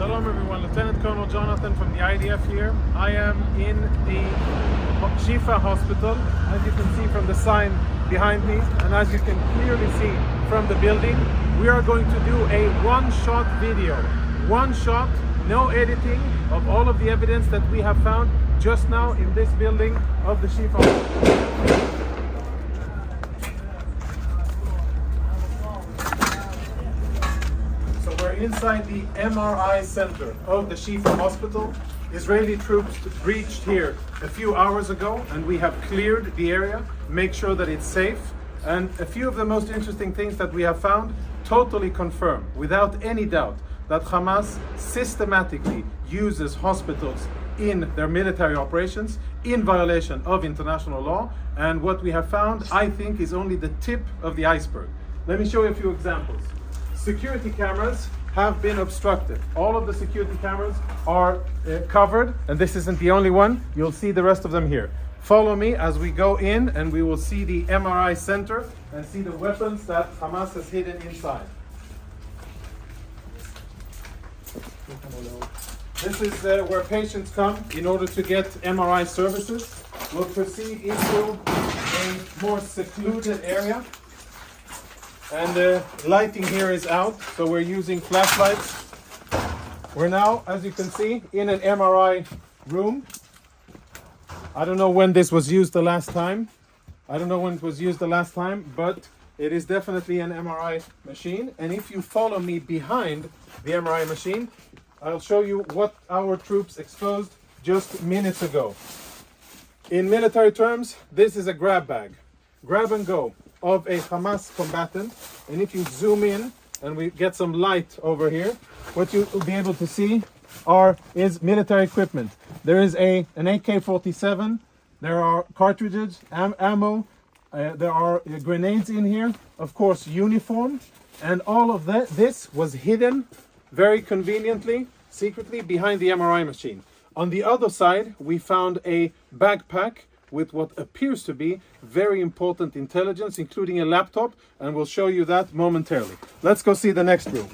Shalom everyone, Lieutenant Colonel Jonathan from the IDF here. I am in the al-Shifa hospital, as you can see from the sign behind me, and as you can clearly see from the building. We are going to do a one-shot video. One shot, no editing, of all of the evidence that we have found just now in this building of the Shifa hospital. Inside the MRI center of the Shifa hospital. Israeli troops breached here a few hours ago, and we have cleared the area, make sure that it's safe. And a few of the most interesting things that we have found totally confirm, without any doubt, that Hamas systematically uses hospitals in their military operations in violation of international law. And what we have found, I think, is only the tip of the iceberg. Let me show you a few examples. Security cameras have been obstructed. All of the security cameras are covered, and this isn't the only one. You'll see the rest of them here. Follow me as we go in, and we will see the MRI center and see the weapons that Hamas has hidden inside. This is where patients come in order to get MRI services. We'll proceed into a more secluded area. And the lighting here is out, so we're using flashlights. We're now, as you can see, in an MRI room. I don't know when this was used the last time. But it is definitely an MRI machine. And if you follow me behind the MRI machine, I'll show you what our troops exposed just minutes ago. In military terms, this is a grab bag. Grab and go of a Hamas combatant. And if you zoom in and we get some light over here, what you will be able to see is military equipment. There is an AK-47, there are cartridges, ammo, there are grenades in here, of course uniform, and all of this was hidden very conveniently, secretly behind the MRI machine. On the other side, we found a backpack with what appears to be very important intelligence, including a laptop, and we'll show you that momentarily. Let's go see the next room.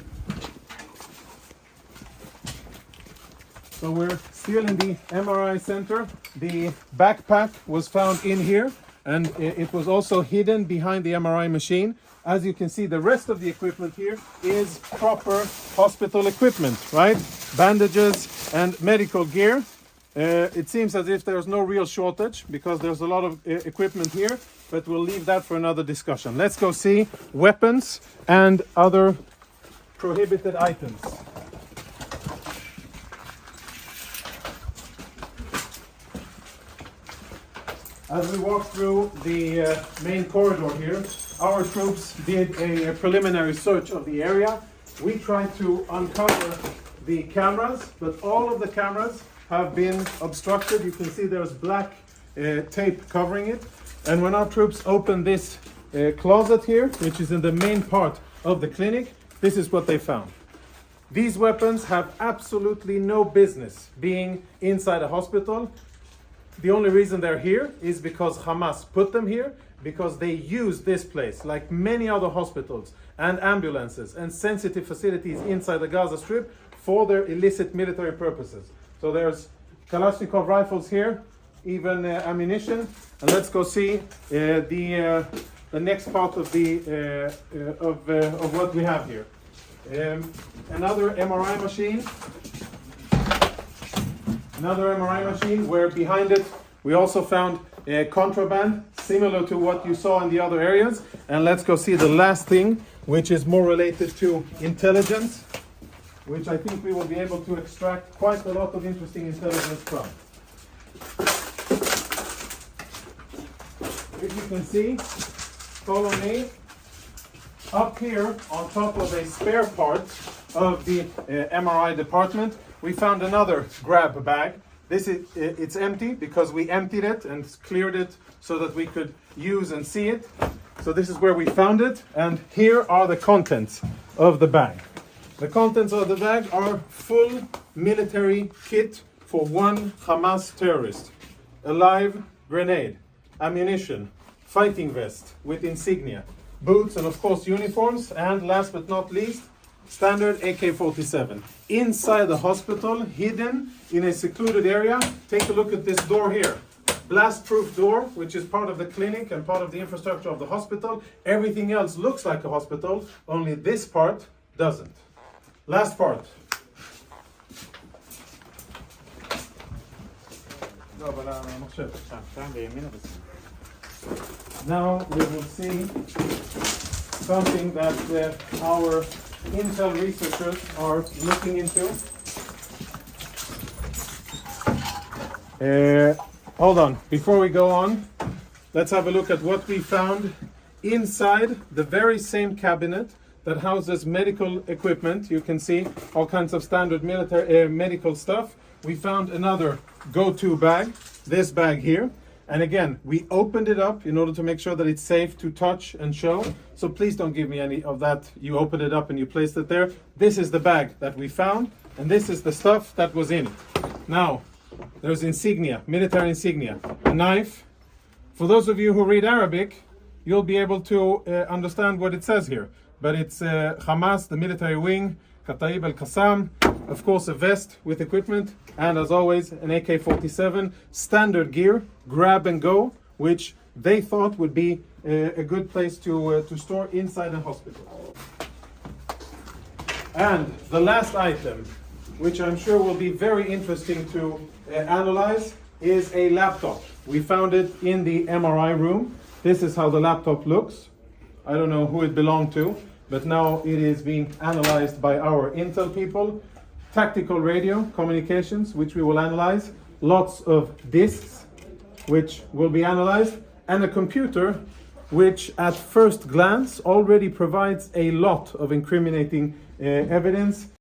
So we're still in the MRI center. The backpack was found in here, and it was also hidden behind the MRI machine. As you can see, the rest of the equipment here is proper hospital equipment, right? Bandages and medical gear. It seems as if there's no real shortage because there's a lot of equipment here, but we'll leave that for another discussion. Let's go see weapons and other prohibited items. As we walk through the main corridor here, our troops did a preliminary search of the area. We tried to uncover the cameras, but all of the cameras have been obstructed. You can see there's black tape covering it. And when our troops opened this closet here, which is in the main part of the clinic, this is what they found. These weapons have absolutely no business being inside a hospital. The only reason they're here is because Hamas put them here, because they use this place, like many other hospitals and ambulances and sensitive facilities inside the Gaza Strip, for their illicit military purposes. So there's Kalashnikov rifles here, even ammunition. And let's go see the next part of what we have here. Another MRI machine. Another MRI machine where behind it we also found contraband, similar to what you saw in the other areas. And let's go see the last thing, which is more related to intelligence, which I think we will be able to extract quite a lot of interesting intelligence from. If you can see, follow me, up here on top of a spare part of the MRI department, we found another grab bag. It's empty because we emptied it and cleared it so that we could use and see it. So this is where we found it, and here are the contents of the bag. The contents of the bag are full military kit for one Hamas terrorist. A live grenade, ammunition, fighting vest with insignia, boots, and of course uniforms, and last but not least, standard AK-47. Inside the hospital, hidden in a secluded area. Take a look at this door here. Blast-proof door, which is part of the clinic and part of the infrastructure of the hospital. Everything else looks like a hospital, only this part doesn't. Last part. Now we will see something that our Intel researchers are looking into. Hold on, before we go on, let's have a look at what we found inside the very same cabinet that houses medical equipment. You can see all kinds of standard military medical stuff. We found another go-to bag, this bag here. And again, we opened it up in order to make sure that it's safe to touch and show. So please don't give me any of that. You opened it up and you placed it there. This is the bag that we found, and this is the stuff that was in it. Now, there's insignia, military insignia, a knife. For those of you who read Arabic, you'll be able to understand what it says here. But it's Hamas, the military wing, Kataib al-Qassam, of course a vest with equipment, and as always an AK-47 standard gear, grab and go, which they thought would be a good place to store inside a hospital. And the last item, which I'm sure will be very interesting to analyze, is a laptop. We found it in the MRI room. This is how the laptop looks. I don't know who it belonged to, but now it is being analyzed by our Intel people. Tactical radio communications, which we will analyze. Lots of disks, which will be analyzed. And a computer, which at first glance already provides a lot of incriminating evidence.